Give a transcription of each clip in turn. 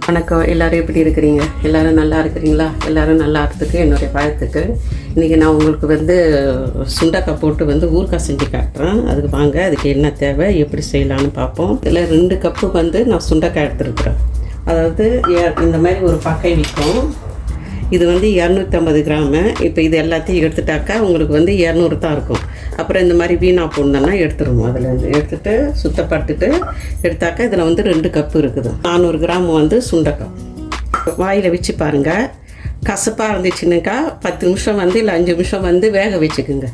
வணக்கம். எல்லோரும் எப்படி இருக்கிறீங்க? எல்லோரும் நல்லா இருக்கிறீங்களா? எல்லோரும் நல்லா இருக்கிறதுக்கு என்னுடைய வாழ்த்துக்கு. இன்றைக்கி நான் உங்களுக்கு சுண்டக்காய் போட்டு ஊறுகாய் செஞ்சு காட்டுறேன். அதுக்கு வாங்க, அதுக்கு என்ன தேவை, எப்படி செய்யலான்னு பார்ப்போம். இதில் 2 கப்பு நான் சுண்டக்காய் எடுத்துருக்குறேன். அதாவது இந்த மாதிரி ஒரு பக்கை விற்கும். இது 250 கிராமு. இப்போ இது எல்லாத்தையும் எடுத்துட்டாக்கா உங்களுக்கு 200 தான் இருக்கும். அப்புறம் இந்த மாதிரி வீணாக போடணுன்னா எடுத்துருவோம். அதில் எடுத்துகிட்டு சுத்தப்படுத்திட்டு எடுத்தாக்கா இதில் 2 கப்பு இருக்குது. 400 கிராம் சுண்டக்காய். வாயில் வச்சு பாருங்கள். கசப்பாக இருந்துச்சுன்னாக்கா 10 நிமிஷம் இல்லை 5 நிமிஷம் வேக வச்சுக்குங்க.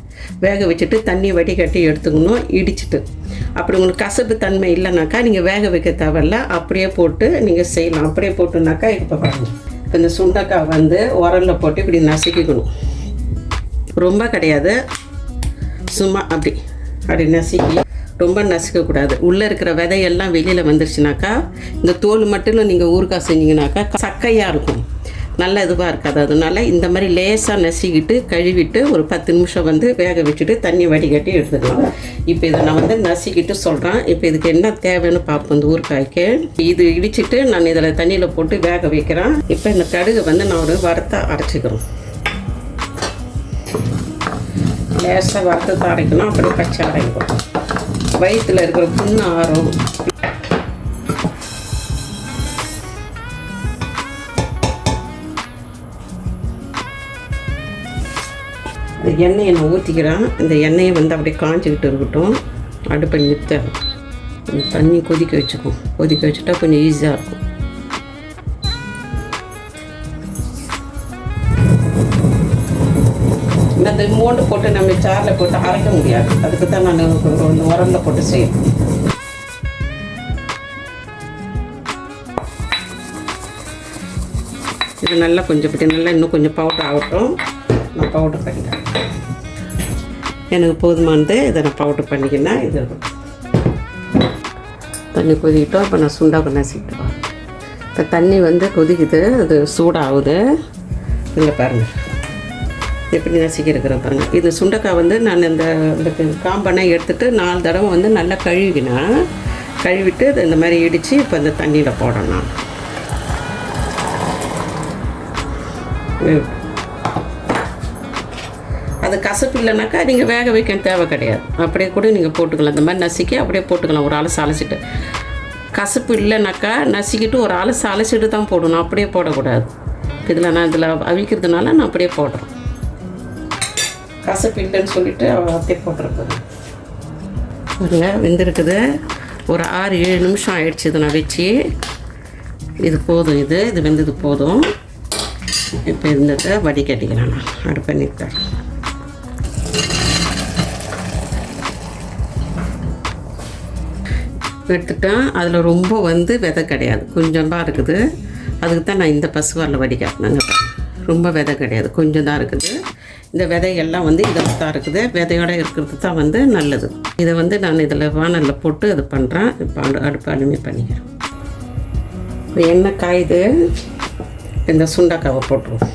வேக வச்சுட்டு தண்ணி வடிகட்டி எடுத்துக்கணும், இடிச்சிட்டு. அப்படி உங்களுக்கு கசப்பு தன்மை இல்லைனாக்கா நீங்கள் வேக வைக்க தேவையில்ல, அப்படியே போட்டு நீங்கள் செய்யலாம். அப்படியே போட்டுனாக்கா இப்போ பாருங்கள். இப்போ இந்த சுண்டக்காய் உரலில் போட்டு இப்படி நசுக்கிக்கணும். ரொம்ப கிடையாது, சும்மா அப்படி நசுக்கி, ரொம்ப நசுக்கக்கூடாது. உள்ளே இருக்கிற விதையெல்லாம் வெளியில் வந்துருச்சுனாக்கா இந்த தோல் மட்டும் நீங்கள் ஊறுகாய் செஞ்சிங்கனாக்கா சக்கையாக இருக்கும், நல்ல இதுவாக இருக்காது. அதனால இந்த மாதிரி லேசாக நசுக்கிட்டு கழுவிட்டு ஒரு 10 நிமிஷம் வேக வச்சுட்டு தண்ணி வடிகட்டி எடுத்துக்கலாம். இப்போ இதை நான் நசுக்கிட்டு சொல்கிறேன். இப்போ இதுக்கு என்ன தேவைன்னு பார்ப்போம். இந்த ஊறுகாய்க்கு இது இடிச்சிட்டு நான் இதில் தண்ணியில் போட்டு வேக வைக்கிறேன். இப்போ இந்த கடுகு நான் ஒரு வறுத்த அரைச்சிக்கிறோம். லேசாக வறுத்து அரைக்கணும், அப்படியே பச்சை அரைக்கணும். வயிற்றில் இருக்கிற புண்ணு ஆறும். இந்த எண்ணெயை நான் ஊற்றிக்கிறேன். இந்த எண்ணெயை அப்படியே காஞ்சிக்கிட்டு இருக்கட்டும். அடுப்பை நிறுத்த தண்ணி கொதிக்க வச்சுக்கும். கொதிக்க வச்சுட்டா கொஞ்சம் ஈஸியாக இருக்கும். இந்த மூண்டு போட்டு நம்ம சாரில் போட்டு அரைக்க முடியாது. அதுக்கு தான் நான் உரலில் போட்டு செய்யணும். இது நல்லா கொஞ்சம் நல்லா இன்னும் கொஞ்சம் பவுடர் ஆகட்டும். நான் பவுடர் பண்ணிக்கிறேன். எனக்கு போதுமானது இதை நான் பவுடர் பண்ணிக்கினேன். இது தண்ணி கொதிக்கிட்டோம். இப்போ நான் சுண்டாக நசிக்கிட்டுவேன். இப்போ தண்ணி கொதிக்குது, அது சூடாகுது. இங்கே பாருங்கள் எப்படி நசிக்கிருக்கிறேன் பாருங்கள். இது சுண்டக்காய் நான் இந்த காம்பனை எடுத்துகிட்டு 4 தடவை நல்லா கழுவினேன். கழுவிட்டு இந்த மாதிரி இடித்து இப்போ இந்த தண்ணியில் போடணும். அது கசப்பு இல்லைனாக்கா நீங்கள் வேக வைக்க தேவை கிடையாது. அப்படியே கூட நீங்கள் போட்டுக்கலாம். இந்த மாதிரி நசுக்கி அப்படியே போட்டுக்கலாம். ஒரு அலசிட்டு கசப்பு இல்லைனாக்கா நசுக்கிட்டு ஒரு அலசிட்டு தான் போடணும், அப்படியே போடக்கூடாது. இதில் நான் அவிக்கிறதுனால நான் அப்படியே போடுறேன். கசப்பு இல்லைன்னு சொல்லிவிட்டு அப்படியே போட்டுருக்குது. வெந்திருக்குது. ஒரு 6-7 நிமிஷம் ஆயிடுச்சு. இதை நான் வச்சு இது போதும். இது வெந்தது போதும். இப்போ இருந்ததை வடிகட்டிக்கிறேன். நான் அடுப்பை நிறுத்தேன். எடுத்துட்டேன். அதில் ரொம்ப விதை கிடையாது, கொஞ்சம் தான் இருக்குது. அதுக்கு தான் நான் இந்த பசுவாரில் வடிகாட்டினேங்க. ரொம்ப விதை கிடையாது, கொஞ்சம் தான் இருக்குது. இந்த விதையெல்லாம் இதில் தான் இருக்குது. விதையோடு இருக்கிறது தான் நல்லது. இதை நான் இதில் வானலில் போட்டு அது பண்ணுறேன். இப்போ அடுப்பு அலுமி பண்ணிக்கிறேன். இப்போ எண்ணெய் காயுது. இந்த சுண்டக்காவை போட்டுருவோம்.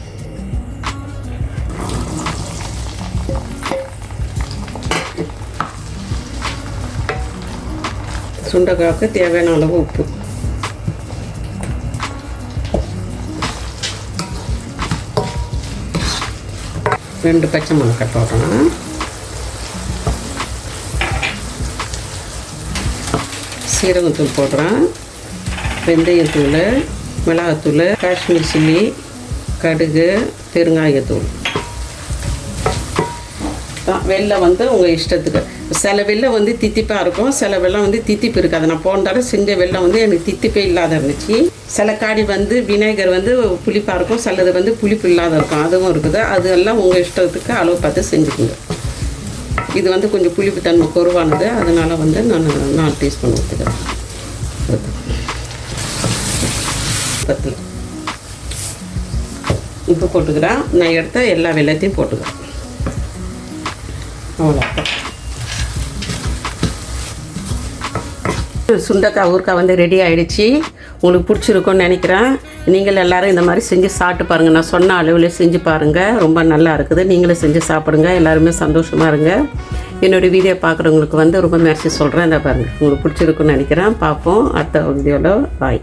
சுண்டக்காய்க்கு தேவையான அளவு உப்பு, ரெண்டு பச்சை மிளகாய் போடுறேன். சீரகத்தூள் போடுறேன். வெந்தயத்தூள், மிளகாத்தூள், காஷ்மீர் சில்லி, கடுகு, பெருங்காயத்தூள். வெள்ளை உங்கள் இஷ்டத்துக்கு. சில வெள்ளை தித்திப்பாக இருக்கும், சில வெள்ளை தித்திப்பு இருக்காது. நான் போன தடவை செஞ்ச வெள்ளை எனக்கு தித்திப்பே இல்லாத இருந்துச்சு. சில காடி விநாயகர் புளிப்பாக இருக்கும், சிலது புளிப்பு இல்லாத இருக்கும், அதுவும் இருக்குது. அதெல்லாம் உங்கள் இஷ்டத்துக்கு அளவு பார்த்து செஞ்சுக்கோங்க. இது கொஞ்சம் புளிப்பு தன்மை குறைவானது, அதனால் நான் 4 டீஸ்பூன் ஊற்றுக்கிறேன். உப்பு போட்டுக்கிறேன். நான் எடுத்த எல்லா வெள்ளத்தையும் போட்டுக்கிறேன். அவ்வளோ சுண்டக்காய் ஊறுகாய் ரெடி ஆகிடுச்சு. உங்களுக்கு பிடிச்சிருக்கும்னு நினைக்கிறேன். நீங்கள் எல்லோரும் இந்த மாதிரி செஞ்சு சாப்பிட்டு பாருங்கள். நான் சொன்ன அளவில் செஞ்சு பாருங்கள், ரொம்ப நல்லா இருக்குது. நீங்களும் செஞ்சு சாப்பிடுங்க. எல்லாருமே சந்தோஷமாக இருங்க. என்னோடய வீடியோ பார்க்குறவங்களுக்கு ரொம்ப மெர்சி சொல்கிறேன். இந்த பாருங்கள், உங்களுக்கு பிடிச்சிருக்குன்னு நினைக்கிறேன். பார்ப்போம் அடுத்த வீடியோவில். பாய்.